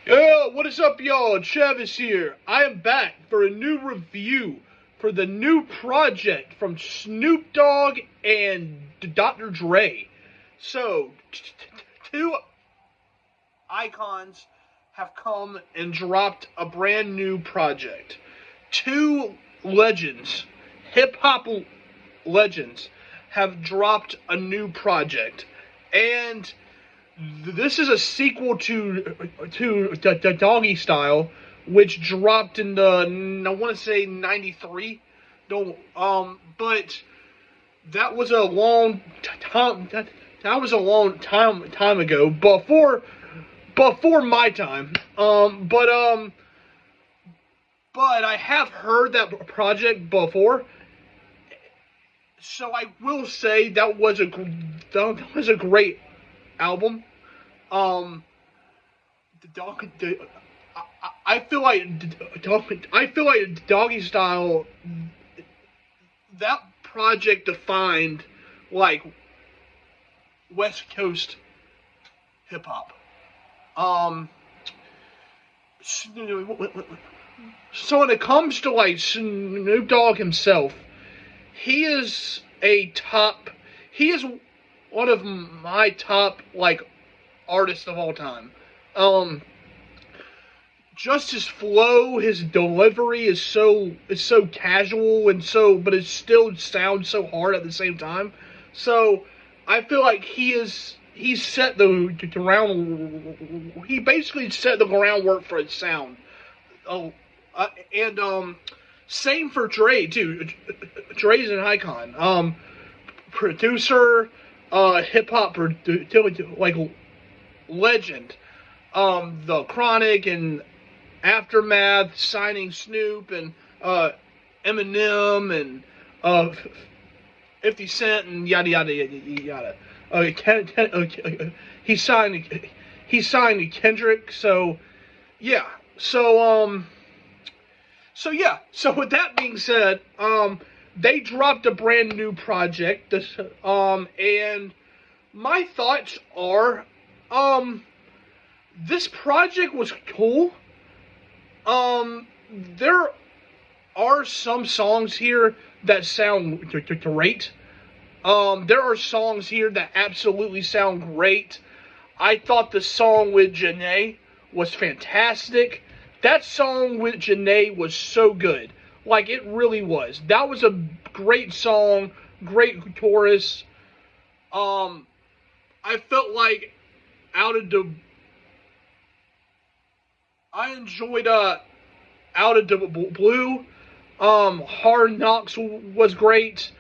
Yo, what is up, y'all? Travis here. I am back for a new review for the new project from Snoop Dogg and DRE. So, two icons have come and dropped a brand new project. Two legends, hip hop legends, have dropped a new project. And this is a sequel to the Doggystyle, which dropped in the I want to say '93. Don't but that was a long time. That was a long time ago. Before my time. But I have heard that project before. So I will say that was a great album. The dog. I feel like Doggystyle. That project defined like West Coast hip hop. So when it comes to like Snoop Dogg himself, he is a top. He is one of my top like artists of all time. Just his flow, his delivery is so casual and but it still sounds so hard at the same time. So I feel like he set the ground. He basically set the groundwork for his sound. Oh, and same for Dre too. Dre's an icon. Producer, hip hop, like legend. The Chronic and Aftermath signing Snoop and Eminem and 50 Cent and yada yada yada yada. He signed Kendrick. So yeah. So with that being said, they dropped a brand new project. And my thoughts are, this project was cool. There are some songs here that sound great. There are songs here that absolutely sound great. I thought the song with Janae was fantastic. That song with Janae was so good. Like, it really was. That was a great song, great chorus. I felt like out of the I enjoyed Out of the Blue. Hard Knocks was great.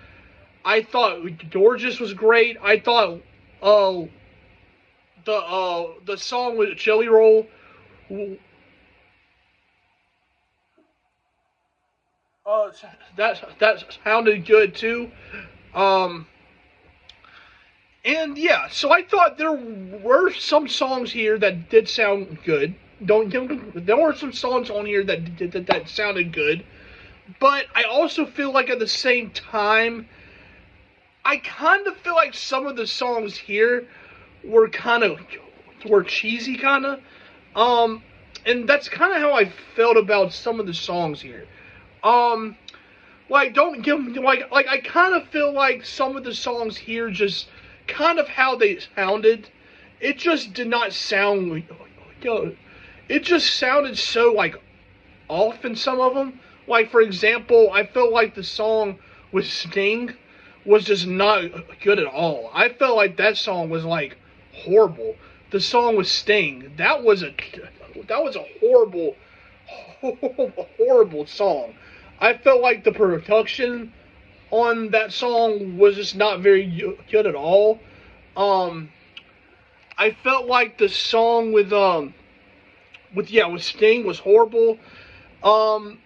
I thought Gorgeous was great. I thought the song with Chili Roll that sounded good too. And yeah, so I thought there were some songs here that did sound good. There were some songs on here that sounded good, but I also feel like at the same time, I kind of feel like some of the songs here were cheesy, kind of. And that's kind of how I felt about some of the songs here. Like don't give like I kind of feel like some of the songs here just kind of how they sounded. It just did not sound. It just sounded so like off in some of them. Like for example, I felt like the song with Sting was just not good at all. I felt like that song was like horrible. The song with Sting, that was a horrible, horrible song. I felt like the production on that song was just not very good at all. I felt like the song with Sting was horrible. And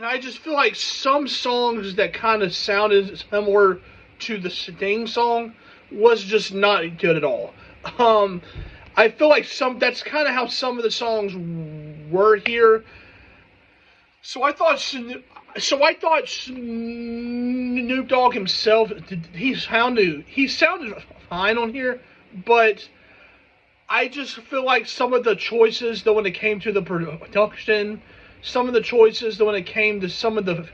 I just feel like some songs that kind of sounded similar to the Sting song was just not good at all. I feel like that's kind of how some of the songs were here. So I thought Snoop Dogg himself, he sounded fine on here, but I just feel like some of the choices, though, when it came to the production, some of the choices, though, when it came to some of the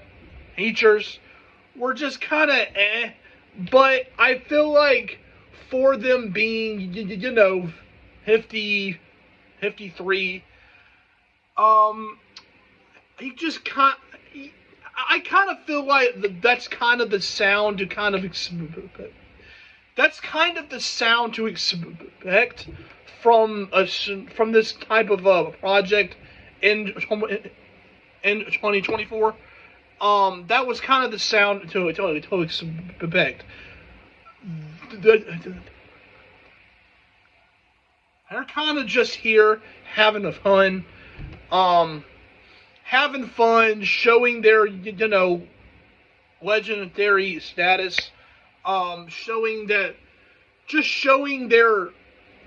features, were just kind of eh. But I feel like for them being, 50, 53, he just kind. I kind of feel like that's kind of the sound to kind of expect. That's kind of the sound to expect from this type of project in 2024. That was kind of the sound to expect. They're kind of just here having fun, showing their legendary status, showing their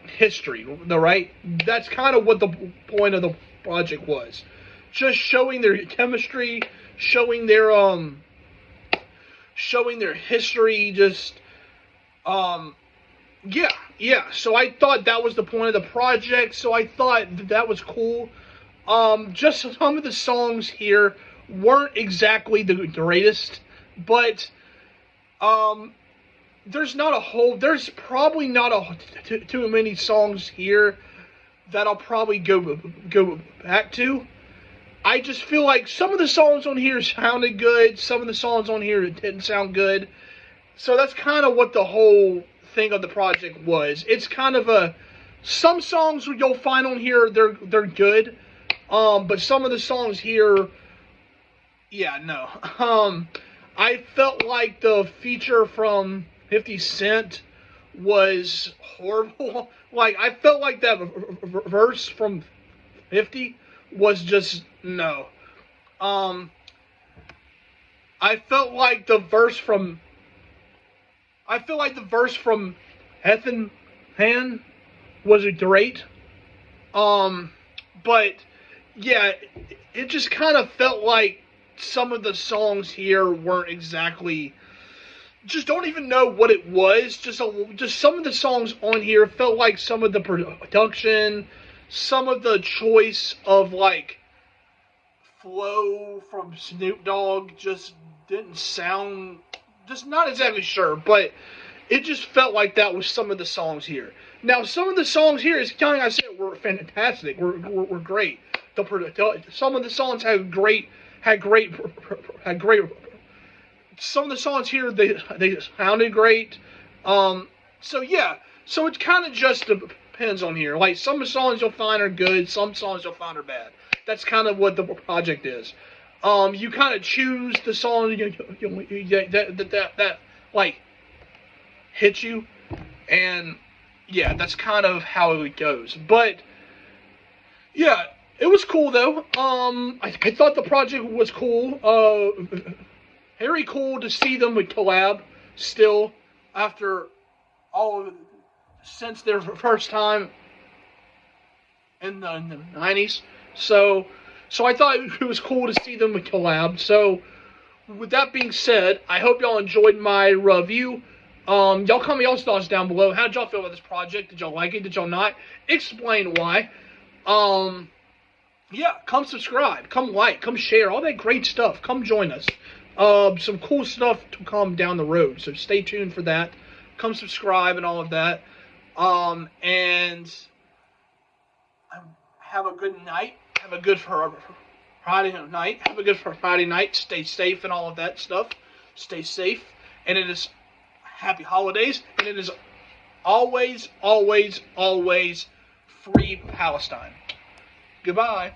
history, right? That's kind of what the point of the project was. Just showing their chemistry, showing their history, just yeah. So I thought that was the point of the project. So I thought that was cool. Just some of the songs here weren't exactly the greatest, but there's probably not too many songs here that I'll probably go back to. I just feel like some of the songs on here sounded good, some of the songs on here didn't sound good. So that's kind of what the whole thing of the project was. It's kind of some songs you'll find on here they're good, but some of the songs here, yeah, no. I felt like the feature from 50 Cent was horrible. Like, I felt like that verse from 50 was just, no. I felt like the verse from Ethan Han was great. But yeah, it just kind of felt like some of the songs here weren't exactly, just don't even know what it was. Just some of the songs on here felt like some of the production, some of the choice of like flow from Snoop Dogg just didn't sound, just not exactly sure, but it just felt like that was some of the songs here. Now, some of the songs here, as kind of I said, were fantastic, were great. Some of the songs had great. Some of the songs here they sounded great. So yeah, so it kind of just depends on here. Like, some of the songs you'll find are good, some songs you'll find are bad. That's kind of what the project is. You kind of choose the song that like hits you, and yeah, that's kind of how it goes. But yeah, it was cool though. I thought the project was cool. Very cool to see them collab still after all of, since their first time in the 90s. So I thought it was cool to see them collab. So with that being said, I hope y'all enjoyed my review. Y'all comment y'all's thoughts down below. How did y'all feel about this project? Did y'all like it? Did y'all not? Explain why. Yeah, come subscribe, come like, come share, all that great stuff. Come join us. Some cool stuff to come down the road, so stay tuned for that. Come subscribe and all of that. And have a good night. Have a good Friday night. Have a good Friday night. Stay safe and all of that stuff. Stay safe. And it is happy holidays. And it is always, always, always free Palestine. Goodbye.